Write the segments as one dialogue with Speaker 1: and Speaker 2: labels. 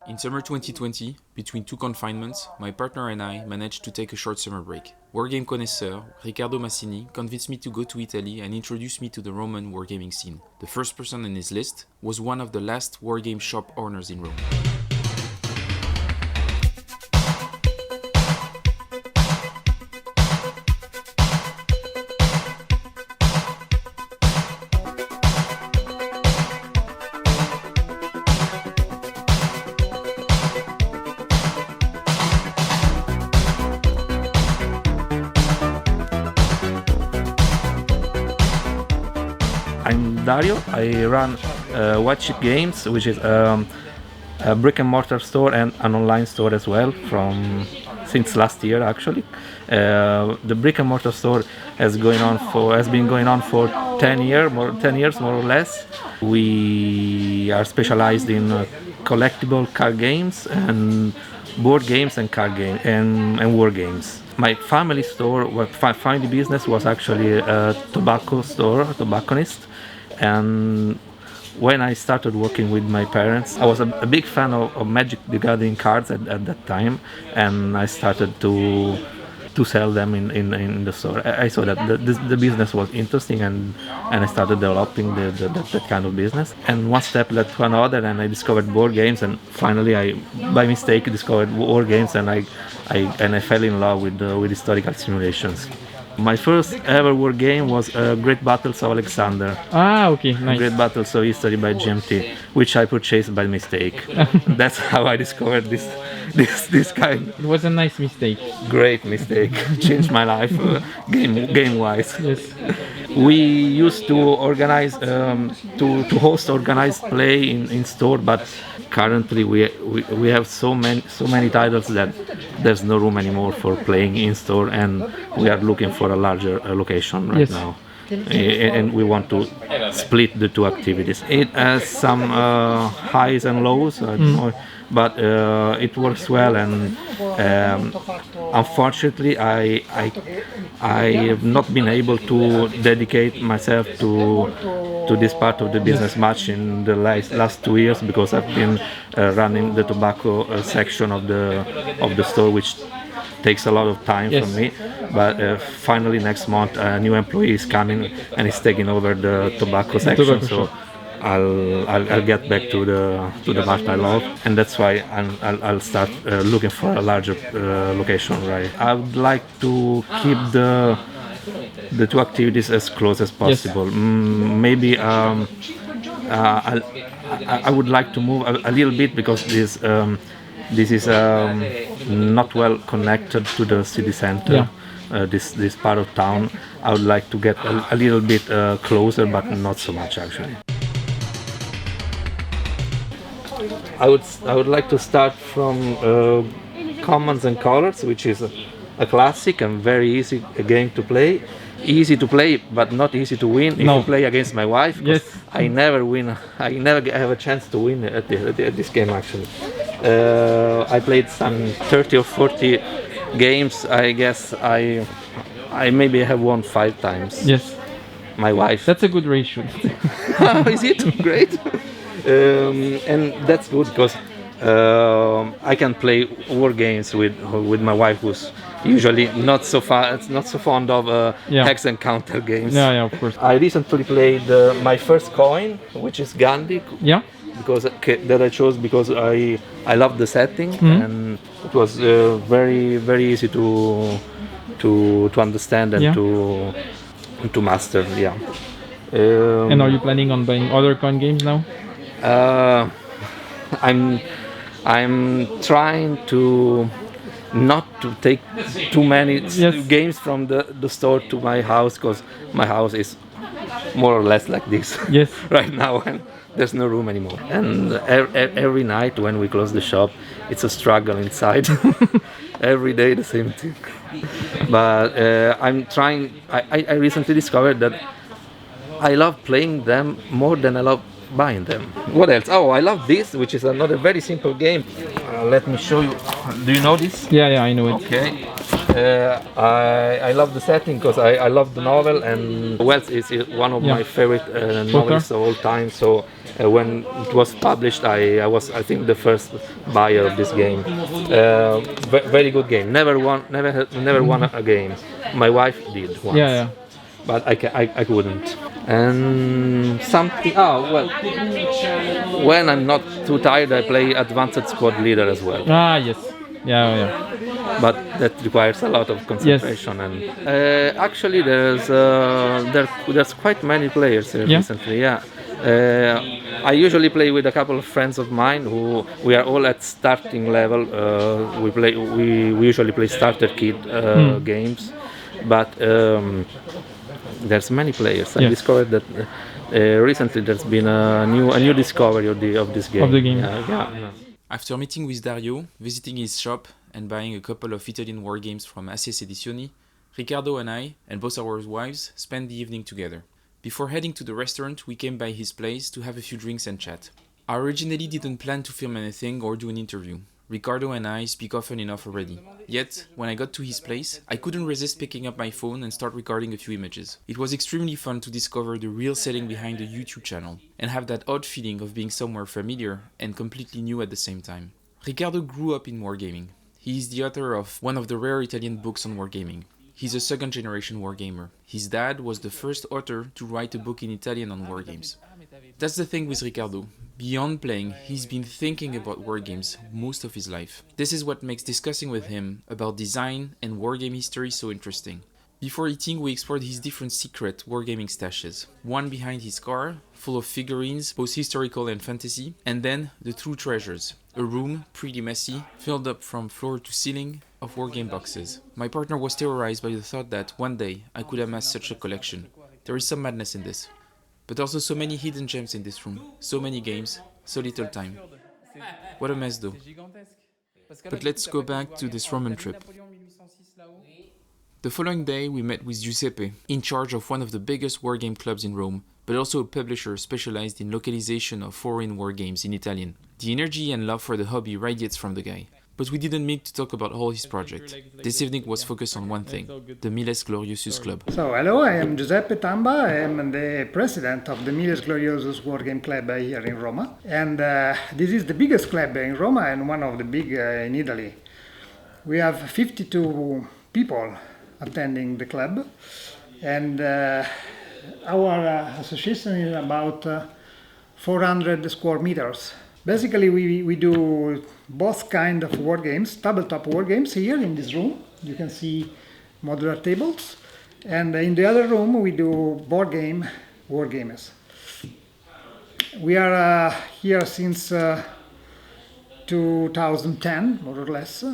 Speaker 1: In summer 2020, between two confinements, my partner and I managed to take a short summer break. Wargame connoisseur Riccardo Masini convinced me to go to Italy and introduced me to the Roman wargaming scene. The first person on his list was one of the last wargame shop owners in Rome.
Speaker 2: I'm Dario. I run White Sheep Games, which is a brick and mortar store and an online store as well since last year actually. The brick and mortar store has been going on for 10 years more or less. We are specialized in collectible card games and board games and card game and war games. My family store, family business was actually a tobacco store, a tobacconist. And when I started working with my parents, I was a big fan of Magic the Gathering cards at that time, and I started to sell them in the store. I saw that the business was interesting, and I started developing that kind of business. And one step led to another, and I discovered board games, and finally I, by mistake, discovered war games, and I fell in love with historical simulations. My first ever war game was Great Battles of Alexander.
Speaker 3: Ah, okay, nice.
Speaker 2: Great Battles of History by GMT, which I purchased by mistake. That's how I discovered this kind.
Speaker 3: It was a nice mistake.
Speaker 2: Great mistake. Changed my life, game-wise.
Speaker 3: Yes.
Speaker 2: We used to organize, to host organized play in store, but currently we have so many titles that there's no room anymore for playing in store, and we are looking for a larger location right now. And we want to split the two activities. It has some highs and lows, but it works well, and unfortunately I have not been able to dedicate myself to this part of the business much in the last 2 years, because I've been running the tobacco section of the store, which takes a lot of time from me. But finally next month a new employee is coming and is taking over the tobacco section, so I'll get back to the part I love, and that's why I'll start looking for a larger location. Right, I would like to keep the two activities as close as possible. Maybe I would like to move a little bit, because this is not well connected to the city center. This part of town, I would like to get a little bit closer, but not so much actually. I would like to start from Commons and Colors, which is a classic and very easy game to play. Easy to play, but not easy to win if you play against my wife. I never win. I never have a chance to win at this game actually. I played some 30 or 40 games. I guess I maybe have won 5 times.
Speaker 3: Yes.
Speaker 2: My wife.
Speaker 3: That's a good ratio.
Speaker 2: Is it great? And that's good, because I can play war games with my wife, who's usually not so fond of hex and counter games.
Speaker 3: Yeah, of course.
Speaker 2: I recently played my first coin, which is Gandhi.
Speaker 3: Yeah.
Speaker 2: Because that I chose because I love the setting, and it was very easy to understand and to master. Yeah.
Speaker 3: And are you planning on buying other coin games now?
Speaker 2: I'm trying to not to take too many games from the store to my house, because my house is more or less like this right now, and there's no room anymore. And every night when we close the shop, it's a struggle inside. Every day the same thing. But I'm trying. I recently discovered that I love playing them more than I love buying them. What else? Oh, I love this, which is another very simple game. Let me show you. Do you know this?
Speaker 3: Yeah, I know it.
Speaker 2: Okay. I love the setting because I love the novel, and Wells is one of my favorite novels of all time. So When it was published, I was, I think, the first buyer of this game. Very good game. Never won a game. My wife did once.
Speaker 3: Yeah.
Speaker 2: But I couldn't. And something. Oh well. When I'm not too tired, I play Advanced Squad Leader as well.
Speaker 3: Ah, yes. Yeah.
Speaker 2: But that requires a lot of concentration.
Speaker 3: Yes.
Speaker 2: And actually, there's quite many players here recently. Yeah. I usually play with a couple of friends of mine who we are all at starting level. We usually play starter kit games, but there's many players. I discovered that recently there's been a new discovery of this game.
Speaker 3: Of the game.
Speaker 2: Yeah.
Speaker 1: After meeting with Dario, visiting his shop, and buying a couple of Italian wargames from ACS Edizioni, Ricardo and I, and both our wives, spent the evening together. Before heading to the restaurant, we came by his place to have a few drinks and chat. I originally didn't plan to film anything or do an interview. Ricardo and I speak often enough already. Yet, when I got to his place, I couldn't resist picking up my phone and start recording a few images. It was extremely fun to discover the real setting behind the YouTube channel, and have that odd feeling of being somewhere familiar and completely new at the same time. Ricardo grew up in wargaming. He is the author of one of the rare Italian books on wargaming. He's a second-generation wargamer. His dad was the first author to write a book in Italian on wargames. That's the thing with Ricardo. Beyond playing, he's been thinking about wargames most of his life. This is what makes discussing with him about design and wargame history so interesting. Before eating, we explored his different secret wargaming stashes. One behind his car, full of figurines, both historical and fantasy, and then the true treasures. A room, pretty messy, filled up from floor to ceiling, of wargame boxes. My partner was terrorized by the thought that one day I could amass such a collection. There is some madness in this. But also so many hidden gems in this room. So many games, so little time. What a mess though. But let's go back to this Roman trip. The following day we met with Giuseppe, in charge of one of the biggest wargame clubs in Rome, but also a publisher specialized in localization of foreign wargames in Italian. The energy and love for the hobby radiates from the guy. But we didn't meet to talk about all his projects. This evening was focused on one thing, the Miles Gloriosus Club.
Speaker 4: So, hello, I am Giuseppe Tamba. I am the president of the Miles Gloriosus Wargame Club here in Roma. And this is the biggest club in Roma and one of the big in Italy. We have 52 people attending the club. And our association is about 400 square meters. Basically, we do both kind of war games, tabletop war games here in this room. You can see modular tables. And in the other room, we do board game war games. We are here since 2010, more or less.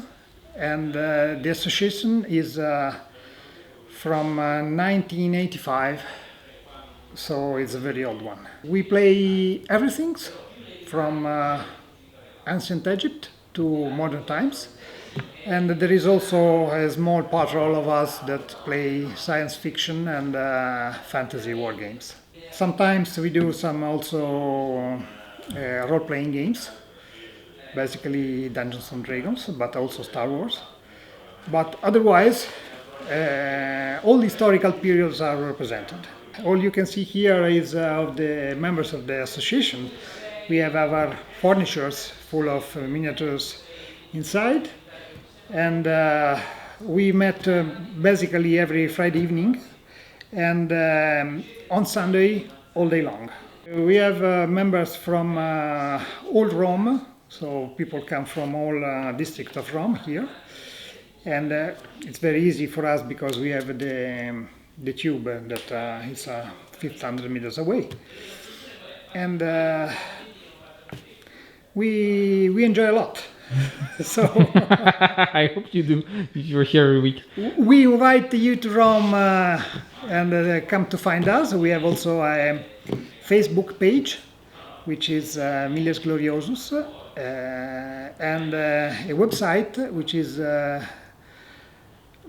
Speaker 4: And the association is from 1985, so it's a very old one. We play everything from ancient Egypt to modern times, and there is also a small part of all of us that play science fiction and fantasy war games. Sometimes we do some also role-playing games, basically Dungeons and Dragons, but also Star Wars. But otherwise, all historical periods are represented. All you can see here is of the members of the association. We have our furnitures full of miniatures inside, and we met basically every Friday evening, and on Sunday all day long. We have members from all Rome, so people come from all districts of Rome here, and it's very easy for us because we have the tube that is 500 meters away, and we enjoy a lot. So
Speaker 3: I hope you do. You're here every week.
Speaker 4: We invite you to Rome and come to find us. We have also a Facebook page, which is Miles Gloriosus, and a website, which is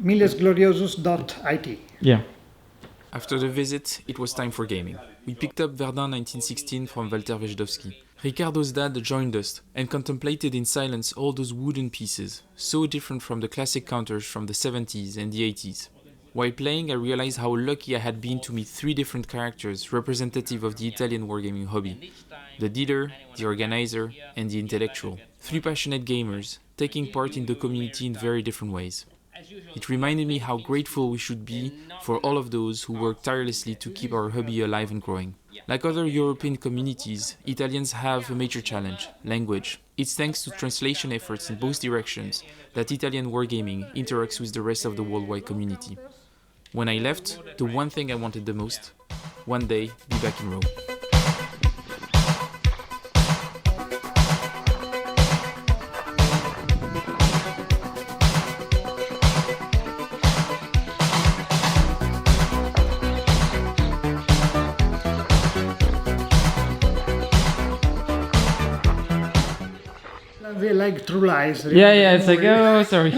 Speaker 4: milesgloriosus.it.
Speaker 3: Yeah.
Speaker 1: After the visit, it was time for gaming. We picked up Verdun 1916 from Walter Wejdowski. Ricardo's dad joined us and contemplated in silence all those wooden pieces, so different from the classic counters from the 70s and the 80s. While playing, I realized how lucky I had been to meet 3 different characters representative of the Italian wargaming hobby. The dealer, the organizer, and the intellectual. 3 passionate gamers, taking part in the community in very different ways. It reminded me how grateful we should be for all of those who work tirelessly to keep our hobby alive and growing. Like other European communities, Italians have a major challenge: language. It's thanks to translation efforts in both directions that Italian wargaming interacts with the rest of the worldwide community. When I left, the one thing I wanted the most: one day be back in Rome.
Speaker 4: We like True Lies.
Speaker 3: Yeah, it's like, oh, sorry.